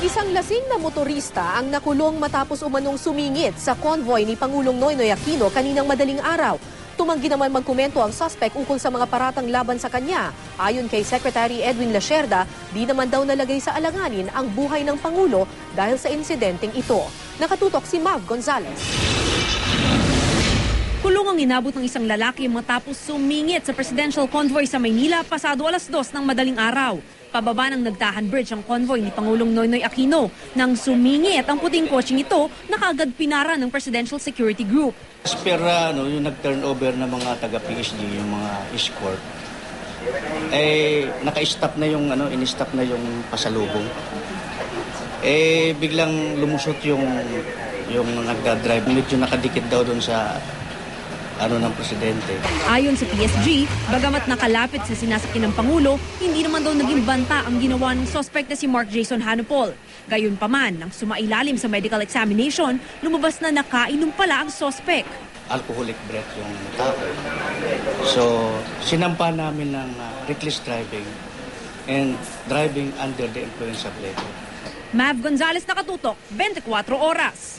Isang lasing na motorista ang nakulong matapos umanong sumingit sa convoy ni Pangulong Noynoy Aquino kaninang madaling araw. Tumanggi naman magkomento ang suspect ukol sa mga paratang laban sa kanya. Ayon kay Secretary Edwin Lacerda, di naman daw nalagay sa alanganin ang buhay ng Pangulo dahil sa insidenteng ito. Nakatutok si Mav Gonzalez. Kulong ang inabot ng isang lalaki matapos sumingit sa presidential convoy sa Maynila pasado 2:00 ng madaling araw. Pababa ng Nagtahan Bridge ang convoy ni Pangulong Noynoy Aquino. Nang sumingit ang puting kotseng ito, nakagad pinara ng Presidential Security Group. Espera, yung nag-turnover na mga taga-PSG, yung mga escort, naka-stop na yung, in-stop na yung pasalubong. Biglang lumusot yung nagdadrive. Medyo nakadikit daw doon sa ng presidente. Ayon sa PSG, bagamat nakalapit sa sinasakyan ng Pangulo, hindi naman daw naging banta ang ginawa ng suspect na si Mark Jason Hanupol. Gayunpaman, nang sumailalim sa medical examination, lumabas na nakainom pala ang suspect. Alcoholic breath yung tao. So, sinampa namin ng reckless driving and driving under the influence of liquor. Mav Gonzalez, nakatutok, 24 oras.